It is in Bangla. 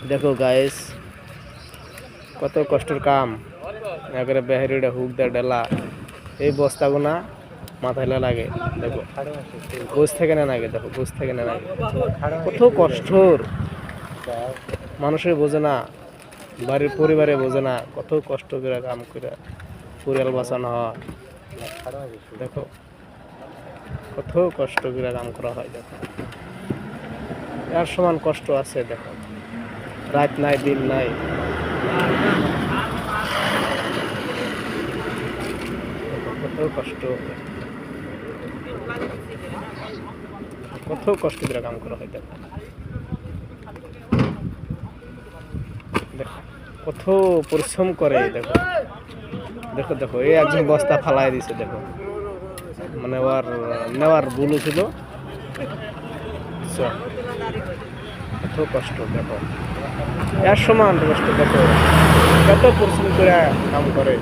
দেখো গাইস, কত কষ্টের কাম। একবারে বেহারিটা হুক দা ডেলা এই বস্তাগুনা মাথায় লাগে। দেখো গোছ থেকে না লাগে, দেখো গোছ থেকে না লাগে, কত কষ্টর। মানুষের বোঝে না, বাড়ির পরিবারে বোঝে না কত কষ্ট করে কাম করে পরিয়াল বাঁচানো হয়। দেখো কত কষ্ট করে কাম করা হয়। দেখো এর সমান কষ্ট আছে। দেখো রাত নাই দিন নাই, কত কষ্ট, কত কষ্ট করে কাম করা হয়। দেখো দেখো কত পরিশ্রম করে। দেখো দেখো দেখো এই একজন বস্তা ফালাই দিছে। দেখো মানে ওর নেওয়ার ভুল ছিল। কত কষ্ট। দেখো এর সমান কষ্ট। দেখো কত পরিশ্রম করে কাম করে।